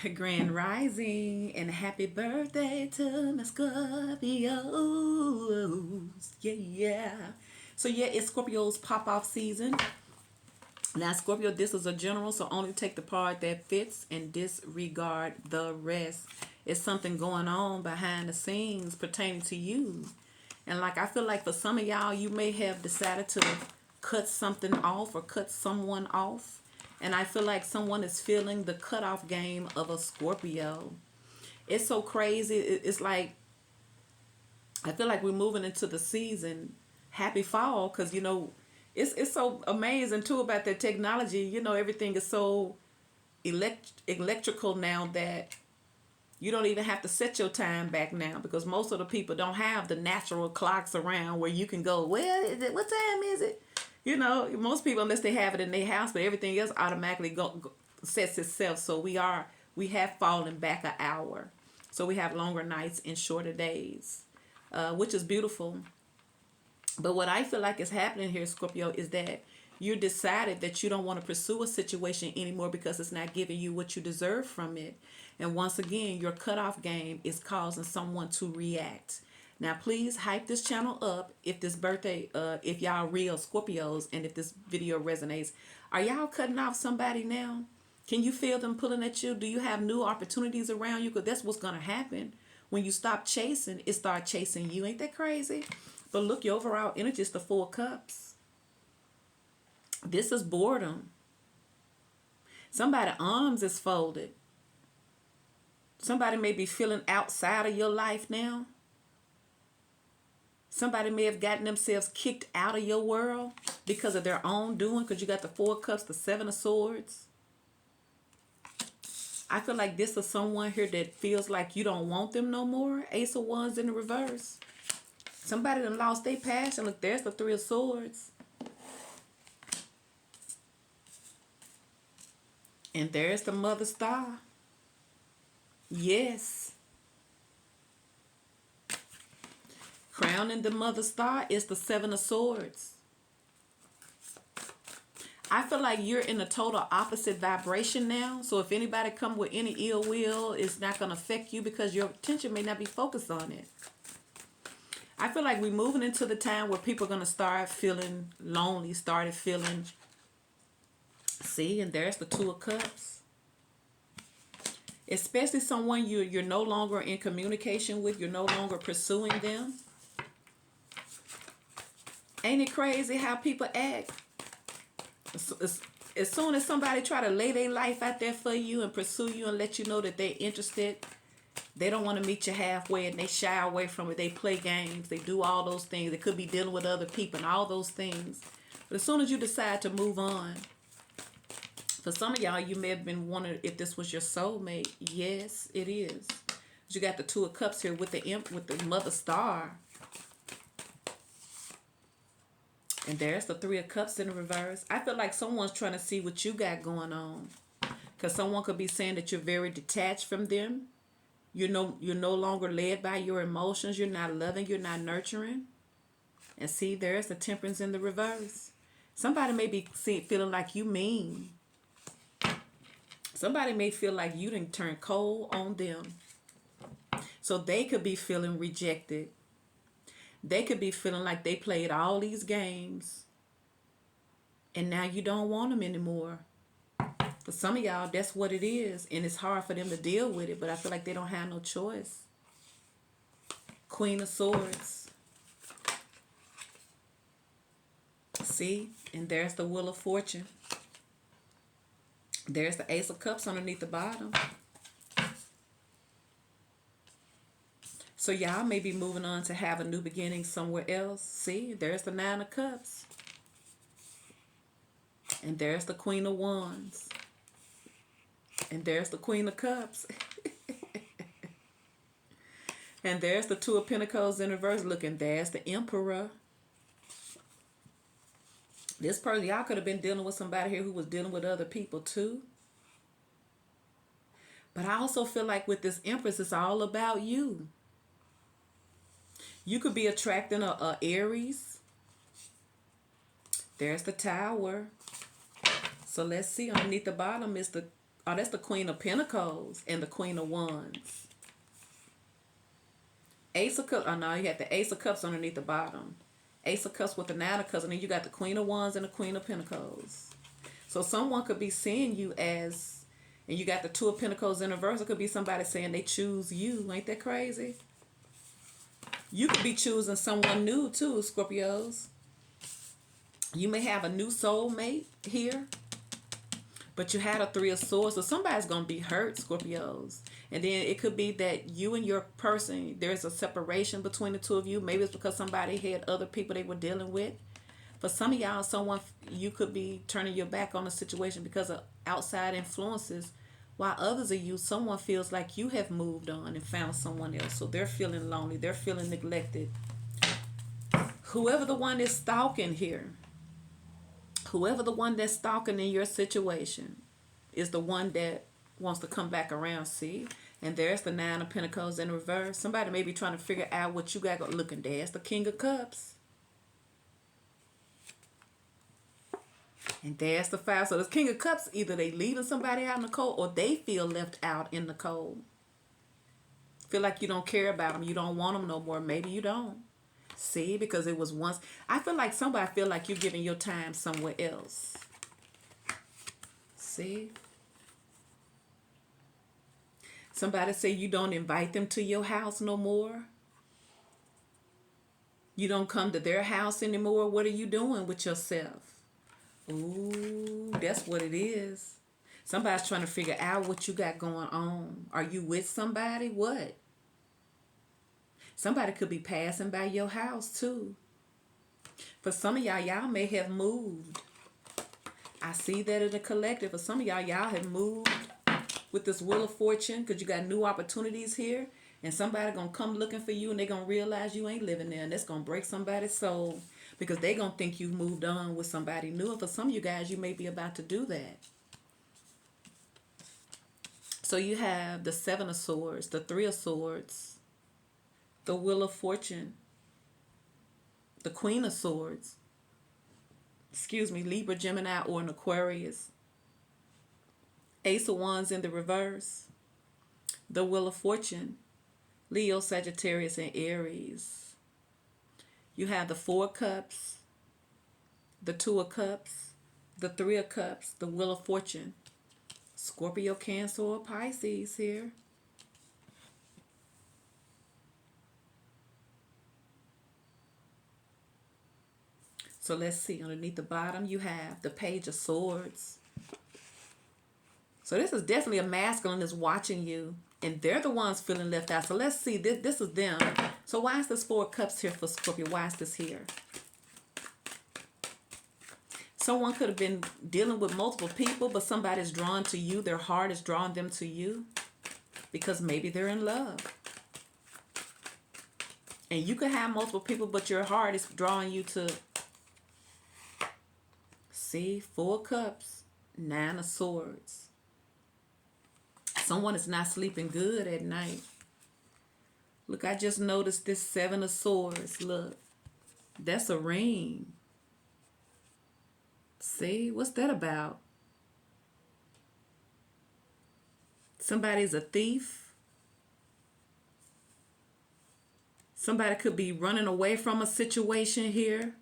Grand Rising and happy birthday to my Scorpios. Yeah, yeah. So yeah, it's Scorpio's pop-off season. Now, Scorpio, this is a general, so only take the part that fits and disregard the rest. It's something going on behind the scenes pertaining to you. And like I feel like for some of y'all, you may have decided to cut something off or cut someone off. And I feel like someone is feeling the cutoff game of a Scorpio. It's so crazy. It's like I feel like we're moving into the season. Happy fall, because it's so amazing too about that technology. Everything is so electrical now that you don't even have to set your time back now, because most of the people don't have the natural clocks around where you can go, well, what time is it? Most people, unless they have it in their house, but everything else automatically sets itself. So we have fallen back an hour. So we have longer nights and shorter days, which is beautiful. But what I feel like is happening here, Scorpio, is that you decided that you don't want to pursue a situation anymore because it's not giving you what you deserve from it. And once again, your cutoff game is causing someone to react. Now, please hype this channel up if this birthday, if y'all real Scorpios, and if this video resonates. Are y'all cutting off somebody now? Can you feel them pulling at you? Do you have new opportunities around you? Because that's what's going to happen. When you stop chasing, it start chasing you. Ain't that crazy? But look, your overall energy is the Four of Cups. This is boredom. Somebody's arms is folded. Somebody may be feeling outside of your life now. Somebody may have gotten themselves kicked out of your world because of their own doing, because you got the Four of Cups, the Seven of Swords. I feel like this is someone here that feels like you don't want them no more. Ace of Wands in the reverse. Somebody done lost their passion. Look, there's the Three of Swords. And there's the Mother Star. Yes. Crowning the Mother Star is the Seven of Swords. I feel like you're in a total opposite vibration now. So if anybody come with any ill will, it's not going to affect you because your attention may not be focused on it. I feel like we're moving into the time where people are going to start feeling lonely, started feeling. See, and there's the Two of Cups. Especially someone you're no longer in communication with, you're no longer pursuing them. Ain't it crazy how people act? As soon as somebody try to lay their life out there for you and pursue you and let you know that they're interested, they don't want to meet you halfway and they shy away from it. They play games. They do all those things. They could be dealing with other people and all those things. But as soon as you decide to move on, for some of y'all, you may have been wondering if this was your soulmate. Yes, it is. But you got the Two of Cups here with the imp, with the Mother Star. And there's the Three of Cups in the reverse. I feel like someone's trying to see what you got going on. Because someone could be saying that you're very detached from them. You're no longer led by your emotions. You're not loving. You're not nurturing. And see, there's the Temperance in the reverse. Somebody may be feeling like you mean. Somebody may feel like you didn't turn cold on them. So they could be feeling rejected. They could be feeling like they played all these games and now you don't want them anymore. For some of y'all, that's what it is. And it's hard for them to deal with it, but I feel like they don't have no choice. Queen of Swords. See? And there's the Wheel of Fortune. There's the Ace of Cups underneath the bottom. So y'all may be moving on to have a new beginning somewhere else. See, there's the Nine of Cups. And there's the Queen of Wands. And there's the Queen of Cups. And there's the Two of Pentacles in reverse. Look, and there's the Emperor. This person, y'all could have been dealing with somebody here who was dealing with other people too. But I also feel like with this Empress, it's all about you. You could be attracting a Aries. There's the Tower. So let's see. Underneath the bottom is the Oh, that's the Queen of Pentacles and the Queen of Wands. Ace of Cups. Oh, no, you got the Ace of Cups underneath the bottom. Ace of Cups with the Nine of Cups. And then you got the Queen of Wands and the Queen of Pentacles. So someone could be seeing you as, and you got the Two of Pentacles in reverse. It could be somebody saying they choose you. Ain't that crazy? You could be choosing someone new too, Scorpios. You may have a new soulmate here, but you had a Three of Swords. So somebody's going to be hurt, Scorpios. And then it could be that you and your person, there's a separation between the two of you. Maybe it's because somebody had other people they were dealing with. For some of y'all, you could be turning your back on the situation because of outside influences. While others of you, someone feels like you have moved on and found someone else. So they're feeling lonely. They're feeling neglected. Whoever the one is stalking here, whoever the one that's stalking in your situation is the one that wants to come back around, see? And there's the Nine of Pentacles in reverse. Somebody may be trying to figure out what you got looking. There's the King of Cups. And there's the Five. So this King of Cups, either they leaving somebody out in the cold or they feel left out in the cold. Feel like you don't care about them. You don't want them no more. Maybe you don't. See, because it was once. I feel like somebody feel like you're giving your time somewhere else. See? Somebody say you don't invite them to your house no more. You don't come to their house anymore. What are you doing with yourself? Ooh, that's what it is. Somebody's trying to figure out what you got going on. Are you with somebody? What? Somebody could be passing by your house too. For some of y'all may have moved. I see that in the collective. For some of y'all have moved with this Wheel of Fortune because you got new opportunities here. And somebody going to come looking for you and they're going to realize you ain't living there. And that's going to break somebody's soul because they going to think you've moved on with somebody new. And for some of you guys, you may be about to do that. So you have the Seven of Swords, the Three of Swords, the Wheel of Fortune, the Queen of Swords, Libra, Gemini, or an Aquarius, Ace of Wands in the reverse, the Wheel of Fortune, Leo, Sagittarius, and Aries. You have the Four of Cups, the Two of Cups, the Three of Cups, the Wheel of Fortune, Scorpio, Cancer, or Pisces here. So let's see. Underneath the bottom, you have the Page of Swords. So this is definitely a masculine that's watching you. And they're the ones feeling left out. So let's see. This is them. So why is this Four of Cups here for Scorpio? Why is this here? Someone could have been dealing with multiple people, but somebody's drawn to you. Their heart is drawing them to you because maybe they're in love. And you could have multiple people, but your heart is drawing you to, see, Four of Cups, Nine of Swords. Someone is not sleeping good at night. Look, I just noticed this Seven of Swords. Look, that's a ring. See, what's that about? Somebody's a thief. Somebody could be running away from a situation here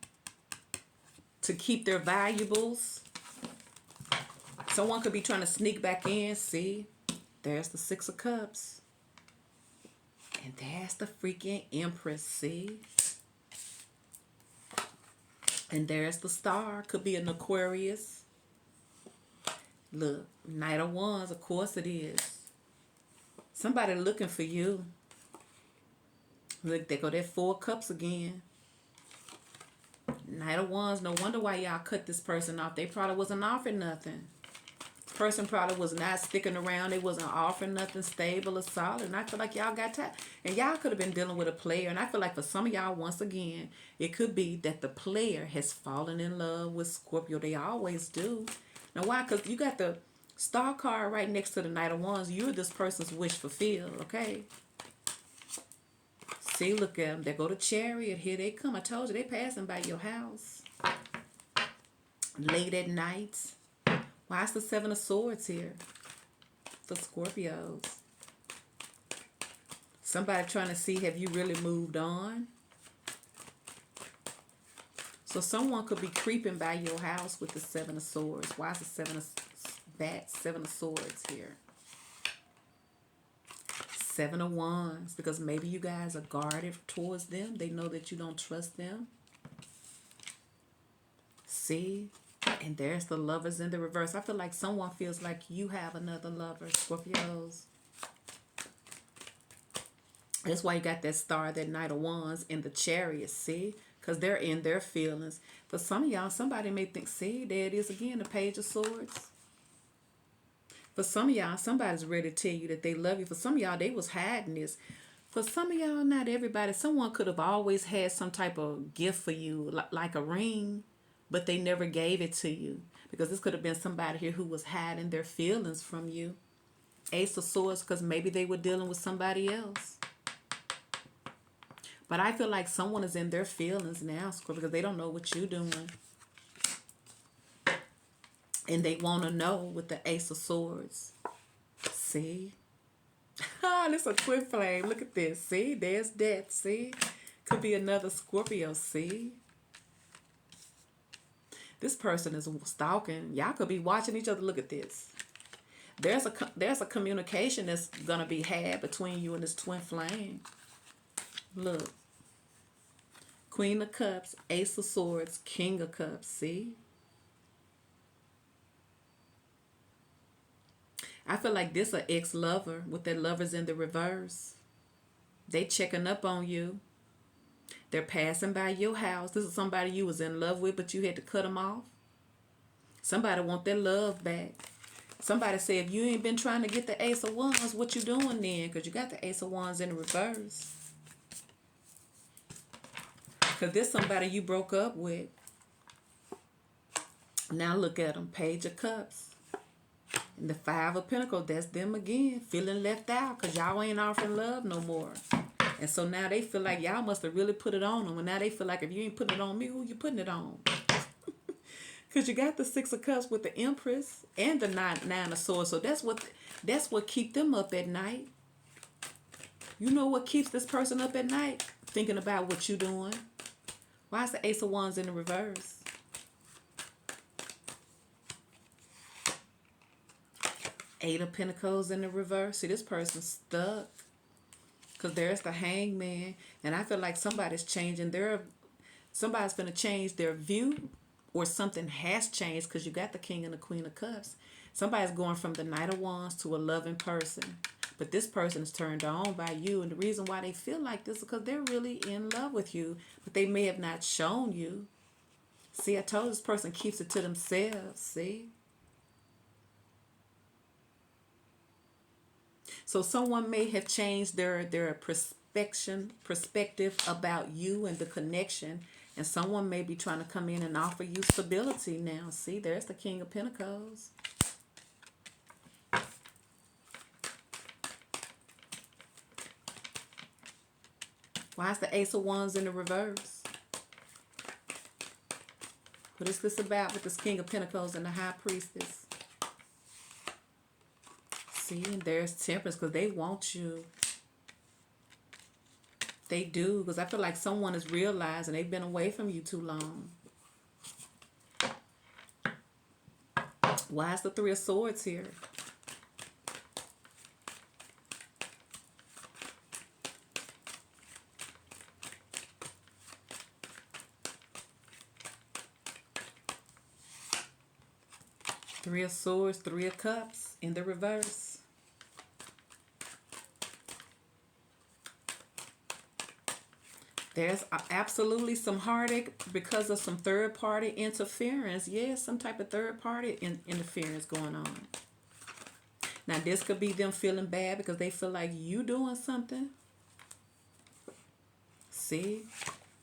to keep their valuables. Someone could be trying to sneak back in. See, there's the Six of Cups. And there's the freaking Empress, see? And there's the Star. Could be an Aquarius. Look, Knight of Wands, of course it is. Somebody looking for you. Look, there go that Four of Cups again. Knight of Wands, no wonder why y'all cut this person off. They probably wasn't offering nothing. Person probably was not sticking around. They wasn't offering nothing stable or solid. And I feel like y'all got tired. And y'all could have been dealing with a player. And I feel like for some of y'all, once again, it could be that the player has fallen in love with Scorpio. They always do. Now, why? Because you got the Star card right next to the Knight of Wands. You're this person's wish fulfilled, okay? See, look at them. There go the Chariot. Here they come. I told you, they passing by your house. Late at night. Why is the Seven of Swords here? for Scorpios. Somebody trying to see, have you really moved on? So someone could be creeping by your house with the Seven of Swords. Why is the Seven of Swords here? Seven of Wands, because maybe you guys are guarded towards them. They know that you don't trust them. See? And there's the Lovers in the reverse. I feel like someone feels like you have another lover, Scorpios. That's why you got that Star, that Knight of Wands, in the Chariot, see? Because they're in their feelings. For some of y'all, somebody may think, see, there it is again, the Page of Swords. For some of y'all, somebody's ready to tell you that they love you. For some of y'all, they was hiding this. For some of y'all, not everybody, someone could have always had some type of gift for you, like a ring, but they never gave it to you. Because this could have been somebody here who was hiding their feelings from you. Ace of Swords, because maybe they were dealing with somebody else. But I feel like someone is in their feelings now, Scorpio, because they don't know what you're doing. And they want to know with the Ace of Swords. See? This is a twin flame. Look at this. See? There's death. See? Could be another Scorpio. See? This person is stalking. Y'all could be watching each other. Look at this. There's a communication that's going to be had between you and this twin flame. Look. Queen of Cups, Ace of Swords, King of Cups. See? I feel like this an ex-lover with their Lovers in the reverse. They checking up on you. They're passing by your house. This is somebody you was in love with, but you had to cut them off. Somebody want their love back. Somebody said, if you ain't been trying to get the Ace of Wands, what you doing then? Because you got the Ace of Wands in the reverse. Because this somebody you broke up with. Now look at them. Page of Cups. And the Five of Pentacles, that's them again, feeling left out because y'all ain't offering love no more. And so now they feel like y'all must have really put it on them. And now they feel like if you ain't putting it on me, who you putting it on? Because you got the Six of Cups with the Empress and the Nine of Swords. So that's what keep them up at night. You know what keeps this person up at night? Thinking about what you doing. Why is the Ace of Wands in the reverse? Eight of Pentacles in the reverse. See, this person's stuck. Because there's the Hangman. And I feel like somebody's changing somebody's going to change their view, or something has changed because you got the King and the Queen of Cups. Somebody's going from the Knight of Wands to a loving person. But this person is turned on by you. And the reason why they feel like this is because they're really in love with you. But they may have not shown you. See, I told this person keeps it to themselves. See? So someone may have changed their perspective about you and the connection. And someone may be trying to come in and offer you stability now. See, there's the King of Pentacles. Why is the Ace of Wands in the reverse? What is this about with this King of Pentacles and the High Priestess? See, and there's Temperance because they want you. They do, because I feel like someone is realizing they've been away from you too long. Why is the Three of Swords here? Three of Swords, Three of Cups in the reverse. There's absolutely some heartache because of some third-party interference. Yes, some type of third-party interference going on. Now, this could be them feeling bad because they feel like you doing something. See?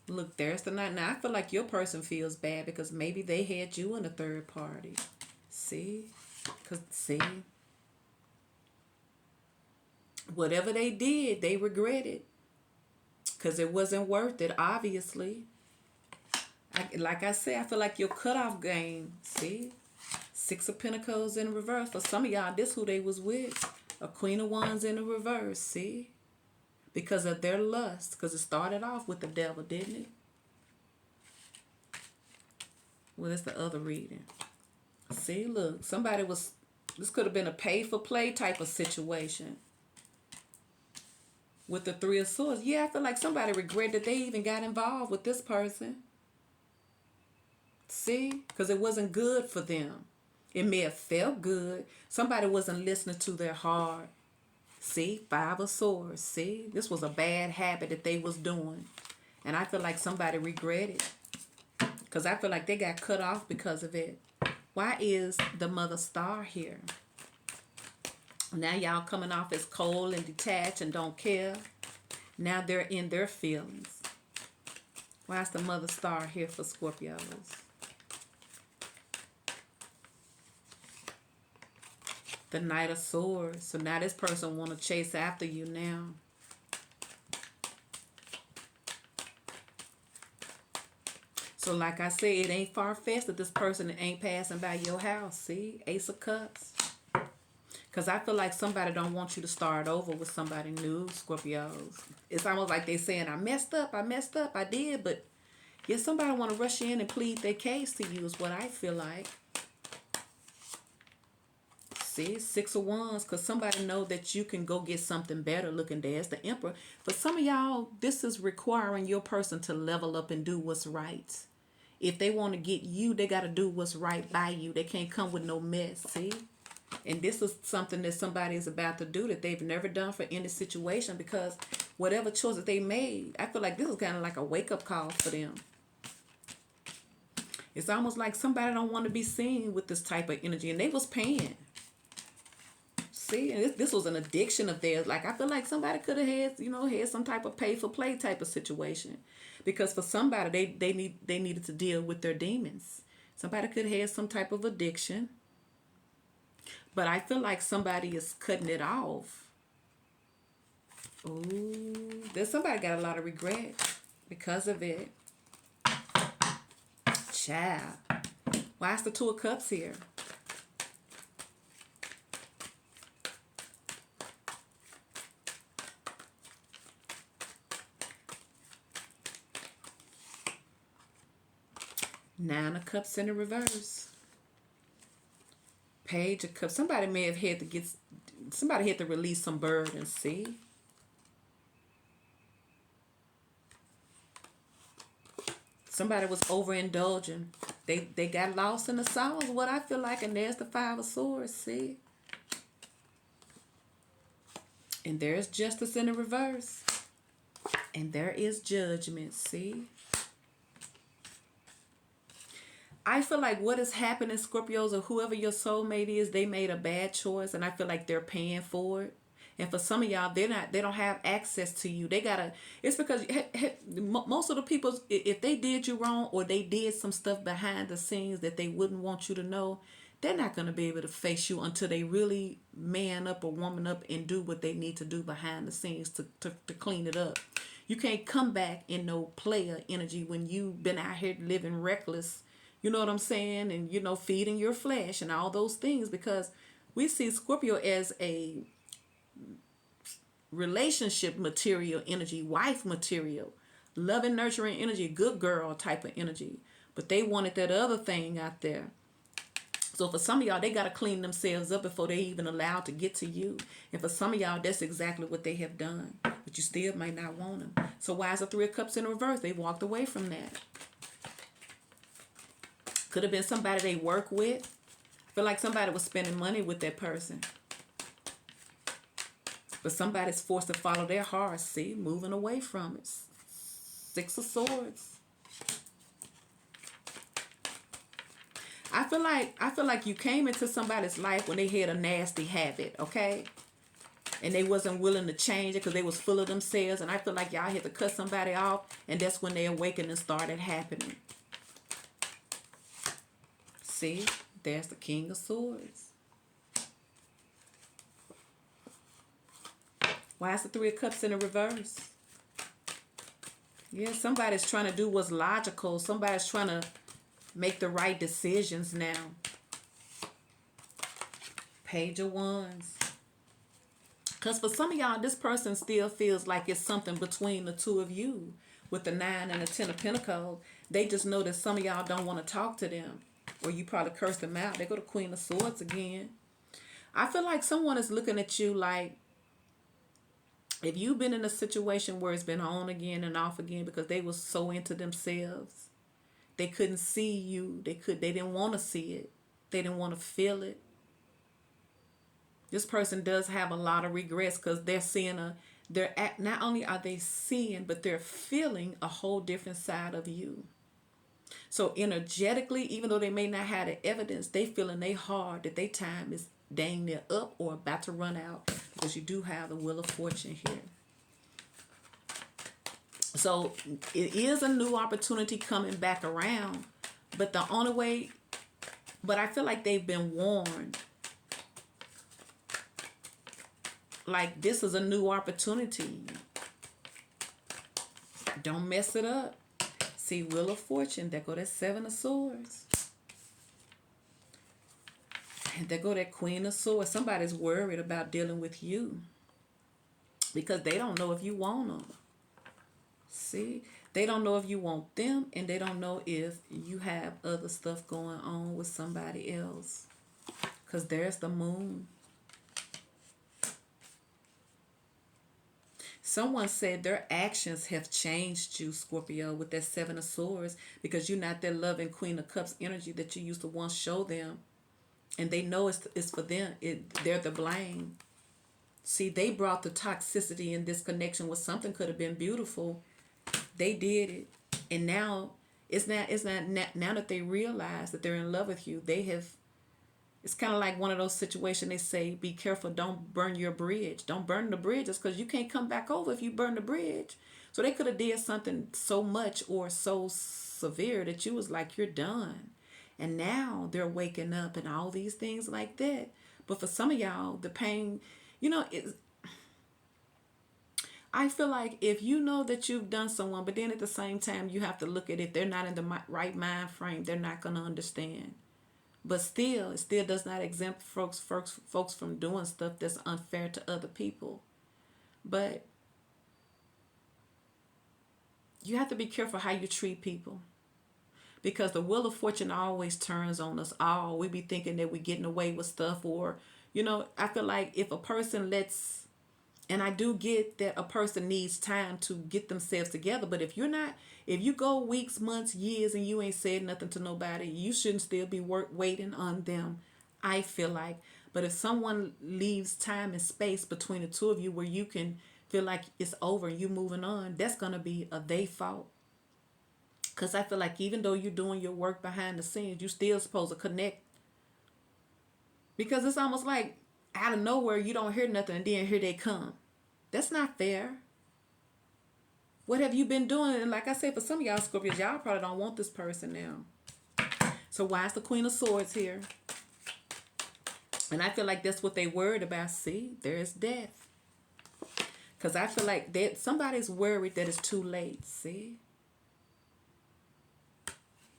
Look, there's the Knight. Now, I feel like your person feels bad because maybe they had you in a third party. See? Because, see? Whatever they did, they regret it. Because it wasn't worth it, obviously. Like I said, I feel like your cutoff game. See? Six of Pentacles in reverse. For some of y'all, this who they was with. A Queen of Wands in the reverse, see? Because of their lust. Because it started off with the devil, didn't it? Well, that's the other reading. See, look, this could have been a pay-for-play type of situation. With the Three of Swords. Yeah, I feel like somebody regretted that they even got involved with this person. See? Because it wasn't good for them. It may have felt good. Somebody wasn't listening to their heart. See? Five of Swords. See? This was a bad habit that they was doing. And I feel like somebody regretted. Because I feel like they got cut off because of it. Why is the Mother Star here? Now y'all coming off as cold and detached and don't care. Now they're in their feelings. Why is the Mother Star here for Scorpios? The Knight of Swords. So now this person want to chase after you now. So like I said, it ain't far-fetched that this person ain't passing by your house. See? Ace of Cups. Because I feel like somebody don't want you to start over with somebody new, Scorpios. It's almost like they saying, I messed up, I did. But yeah, somebody want to rush in and plead their case to you is what I feel like. See, Six of Wands, because somebody know that you can go get something better. Looking there's the Emperor. For some of y'all, this is requiring your person to level up and do what's right. If they want to get you, they got to do what's right by you. They can't come with no mess, see? And this is something that somebody is about to do that they've never done for any situation, because whatever choice that they made, I feel like this is kind of like a wake-up call for them. It's almost like somebody don't want to be seen with this type of energy, and they was paying. See, and this was an addiction of theirs. Like, I feel like somebody could have had, had some type of pay-for-play type of situation. Because for somebody, they needed to deal with their demons. Somebody could have had some type of addiction. But I feel like somebody is cutting it off. Ooh, there's somebody got a lot of regret because of it. Child. Why is the Two of Cups here? Nine of Cups in the reverse. Page of Cups. Somebody may have had to somebody had to release some burdens, see? Somebody was overindulging. They got lost in the sauce, what I feel like, and there's the Five of Swords, see? And there's Justice in the reverse. And there is Judgment, see? I feel like what is happening, Scorpios, or whoever your soulmate is, they made a bad choice, and I feel like they're paying for it. And for some of y'all, they don't have access to you. It's because most of the people, if they did you wrong or they did some stuff behind the scenes that they wouldn't want you to know, they're not going to be able to face you until they really man up or woman up and do what they need to do behind the scenes to clean it up. You can't come back in no player energy when you've been out here living reckless. You know what I'm saying? And, feeding your flesh and all those things, because we see Scorpio as a relationship material energy, wife material, loving, nurturing energy, good girl type of energy. But they wanted that other thing out there. So for some of y'all, they got to clean themselves up before they even allowed to get to you. And for some of y'all, that's exactly what they have done. But you still might not want them. So why is the Three of Cups in reverse? They walked away from that. Could have been somebody they work with. I feel like somebody was spending money with that person. But somebody's forced to follow their heart, see? Moving away from it. Six of Swords. I feel like you came into somebody's life when they had a nasty habit, okay? And they wasn't willing to change it because they was full of themselves. And I feel like y'all had to cut somebody off, and that's when their awakening started happening. See, there's the King of Swords. Why is the Three of Cups in the reverse? Yeah, somebody's trying to do what's logical. Somebody's trying to make the right decisions now. Page of Wands. Because for some of y'all, this person still feels like it's something between the two of you. With the 9 and the 10 of Pentacles, they just know that some of y'all don't want to talk to them. Or you probably curse them out. They go to Queen of Swords again. I feel like someone is looking at you like, if you've been in a situation where it's been on again and off again because they were so into themselves, they couldn't see you. They didn't want to see it. They didn't want to feel it. This person does have a lot of regrets because they're seeing not only are they seeing, but they're feeling a whole different side of you. So energetically, even though they may not have the evidence, they feel in their heart that their time is dang near up or about to run out, because you do have the Wheel of Fortune here. So it is a new opportunity coming back around, but I feel like they've been warned. Like, this is a new opportunity. Don't mess it up. See, Wheel of Fortune, there go that 7 of Swords. And there go that Queen of Swords. Somebody's worried about dealing with you because they don't know if you want them. See, they don't know if you want them, and they don't know if you have other stuff going on with somebody else. Because there's the Moon. Someone said their actions have changed you, Scorpio, with that 7 of Swords, because you're not that loving Queen of Cups energy that you used to once show them. And they know it's for them. They're the blame. See, they brought the toxicity in this connection where something could have been beautiful. They did it. And now, it's not now that they realize that they're in love with you, it's kind of like one of those situations they say, be careful, don't burn your bridge. Don't burn the bridges, because you can't come back over if you burn the bridge. So they could have did something so much or so severe that you was like, you're done. And now they're waking up and all these things like that. But for some of y'all, the pain, I feel like if you know that you've done someone, but then at the same time, you have to look at it. If they're not in the right mind frame, they're not going to understand. But still, it still does not exempt folks from doing stuff that's unfair to other people. But you have to be careful how you treat people. Because the Wheel of Fortune always turns on us all. We be thinking that we're getting away with stuff. Or, I feel like if a person and I do get that a person needs time to get themselves together. But if you go weeks, months, years, and you ain't said nothing to nobody, you shouldn't still be waiting on them, I feel like. But if someone leaves time and space between the two of you where you can feel like it's over and you moving on, that's going to be a they fault. Because I feel like even though you're doing your work behind the scenes, you still supposed to connect. Because it's almost like out of nowhere, you don't hear nothing, and then here they come. That's not fair. What have you been doing? And like I said, for some of y'all Scorpios, y'all probably don't want this person now. So why is the Queen of Swords here? And I feel like that's what they worried about. See, there's death. Because I feel like somebody's worried that it's too late. See?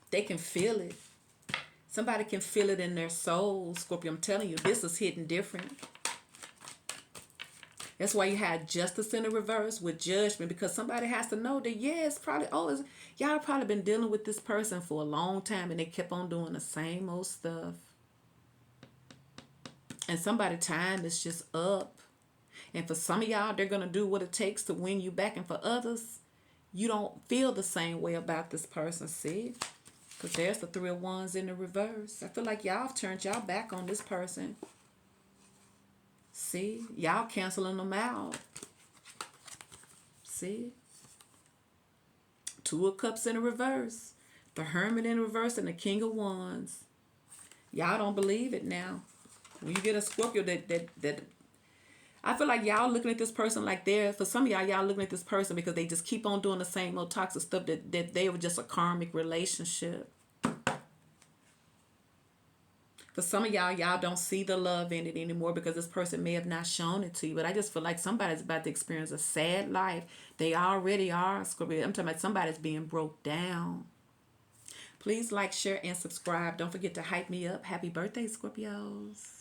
They can feel it. Somebody can feel it in their soul, Scorpio. I'm telling you, this is hitting different. That's why you had Justice in the reverse with Judgment, because somebody has to know that, y'all probably been dealing with this person for a long time and they kept on doing the same old stuff. And somebody's time is just up. And for some of y'all, they're going to do what it takes to win you back. And for others, you don't feel the same way about this person, see? Because there's the 3 of Wands in the reverse. I feel like y'all have turned y'all back on this person. See? Y'all canceling them out. See? 2 of Cups in the reverse. The Hermit in the reverse and the King of Wands. Y'all don't believe it now. When you get a Scorpio that I feel like y'all looking at this person like for some of y'all looking at this person because they just keep on doing the same old toxic stuff, that they were just a karmic relationship. For some of y'all don't see the love in it anymore because this person may have not shown it to you. But I just feel like somebody's about to experience a sad life. They already are, Scorpio. I'm talking about somebody's being broke down. Please like, share, and subscribe. Don't forget to hype me up. Happy birthday, Scorpios.